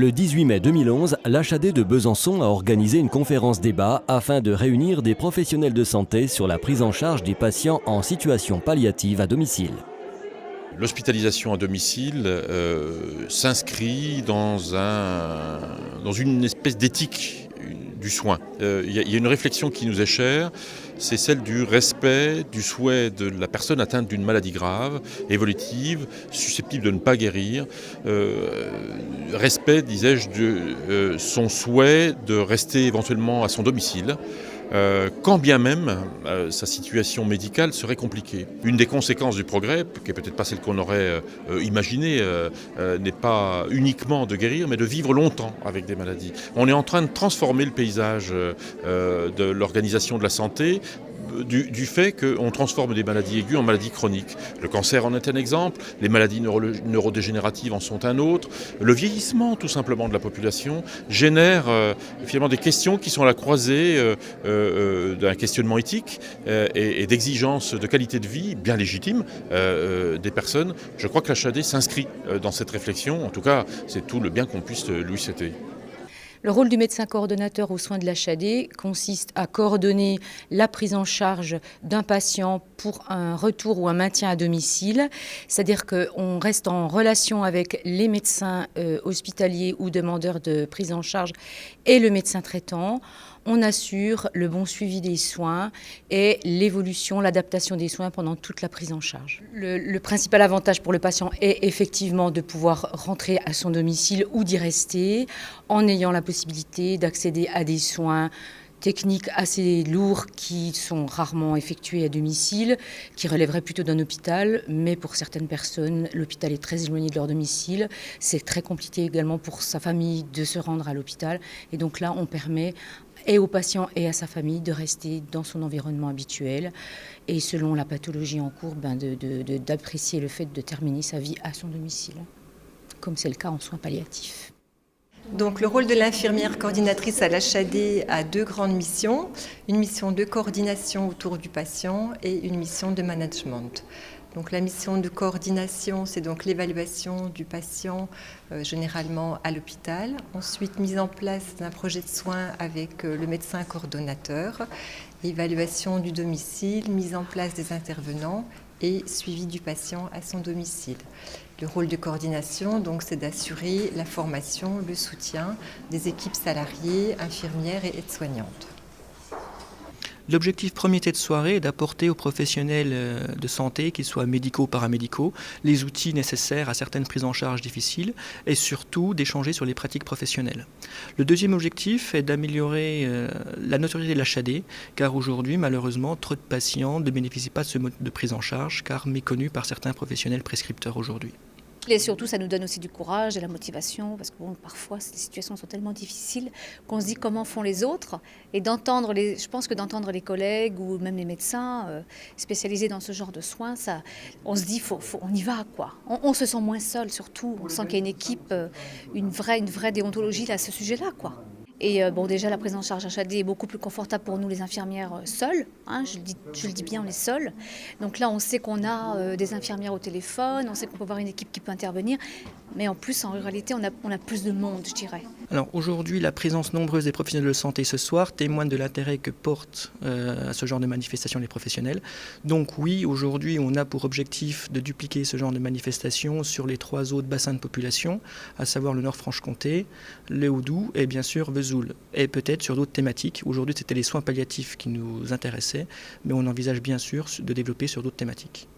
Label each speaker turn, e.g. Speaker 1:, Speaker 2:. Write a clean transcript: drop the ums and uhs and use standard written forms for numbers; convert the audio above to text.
Speaker 1: Le 18 mai 2011, l'HAD de Besançon a organisé une conférence débat afin de réunir des professionnels de santé sur la prise en charge des patients en situation palliative à domicile.
Speaker 2: L'hospitalisation à domicile s'inscrit dans une espèce d'éthique du soin. Il y a une réflexion qui nous est chère, c'est celle du respect du souhait de la personne atteinte d'une maladie grave, évolutive, susceptible de ne pas guérir. Respect, disais-je, de son souhait de rester éventuellement à son domicile. Quand bien même sa situation médicale serait compliquée. Une des conséquences du progrès, qui n'est peut-être pas celle qu'on aurait imaginée, n'est pas uniquement de guérir, mais de vivre longtemps avec des maladies. On est en train de transformer le paysage de l'organisation de la santé, du fait qu'on transforme des maladies aiguës en maladies chroniques. Le cancer en est un exemple, les maladies neurodégénératives en sont un autre. Le vieillissement, tout simplement, de la population génère finalement des questions qui sont à la croisée d'un questionnement éthique et d'exigences de qualité de vie bien légitimes des personnes. Je crois que l'HAD s'inscrit dans cette réflexion. En tout cas, c'est tout le bien qu'on puisse lui souhaiter.
Speaker 3: Le rôle du médecin coordonnateur aux soins de l'HAD consiste à coordonner la prise en charge d'un patient pour un retour ou un maintien à domicile. C'est-à-dire qu'on reste en relation avec les médecins hospitaliers ou demandeurs de prise en charge et le médecin traitant. On assure le bon suivi des soins et l'évolution, l'adaptation des soins pendant toute la prise en charge. Le principal avantage pour le patient est effectivement de pouvoir rentrer à son domicile ou d'y rester en ayant la possibilité d'accéder à des soins techniques assez lourds qui sont rarement effectués à domicile, qui relèveraient plutôt d'un hôpital, mais pour certaines personnes, l'hôpital est très éloigné de leur domicile. C'est très compliqué également pour sa famille de se rendre à l'hôpital. Et donc là, on permet et au patient et à sa famille de rester dans son environnement habituel et selon la pathologie en cours, d'apprécier le fait de terminer sa vie à son domicile, comme c'est le cas en soins palliatifs.
Speaker 4: Donc le rôle de l'infirmière coordinatrice à l'HAD a deux grandes missions, une mission de coordination autour du patient et une mission de management. Donc la mission de coordination, c'est donc l'évaluation du patient généralement à l'hôpital. Ensuite, mise en place d'un projet de soins avec le médecin coordonnateur, évaluation du domicile, mise en place des intervenants et suivi du patient à son domicile. Le rôle de coordination, donc, c'est d'assurer la formation, le soutien des équipes salariées, infirmières et aides-soignantes.
Speaker 5: L'objectif premier de cette soirée est d'apporter aux professionnels de santé, qu'ils soient médicaux ou paramédicaux, les outils nécessaires à certaines prises en charge difficiles et surtout d'échanger sur les pratiques professionnelles. Le deuxième objectif est d'améliorer la notoriété de l'HAD, car aujourd'hui, malheureusement, trop de patients ne bénéficient pas de ce mode de prise en charge, car méconnus par certains professionnels prescripteurs aujourd'hui.
Speaker 6: Et surtout, ça nous donne aussi du courage et la motivation, parce que parfois, les situations sont tellement difficiles qu'on se dit comment font les autres. Et je pense que d'entendre les collègues ou même les médecins spécialisés dans ce genre de soins, on se dit, on y va, quoi. On se sent moins seul, surtout. On sent qu'il y a une équipe, une vraie déontologie à ce sujet-là, quoi. Et déjà, la prise en charge HAD est beaucoup plus confortable pour nous, les infirmières seules. Je le dis bien, on est seules. Donc là, on sait qu'on a des infirmières au téléphone, on sait qu'on peut avoir une équipe qui peut intervenir. Mais en plus, en réalité, on a plus de monde, je dirais.
Speaker 5: Alors aujourd'hui, la présence nombreuse des professionnels de santé ce soir témoigne de l'intérêt que portent à ce genre de manifestation les professionnels. Donc oui, aujourd'hui, on a pour objectif de dupliquer ce genre de manifestation sur les 3 autres bassins de population, à savoir le Nord-Franche-Comté, le Haut-Doubs et bien sûr Vesoul. Et peut-être sur d'autres thématiques. Aujourd'hui, c'était les soins palliatifs qui nous intéressaient, mais on envisage bien sûr de développer sur d'autres thématiques.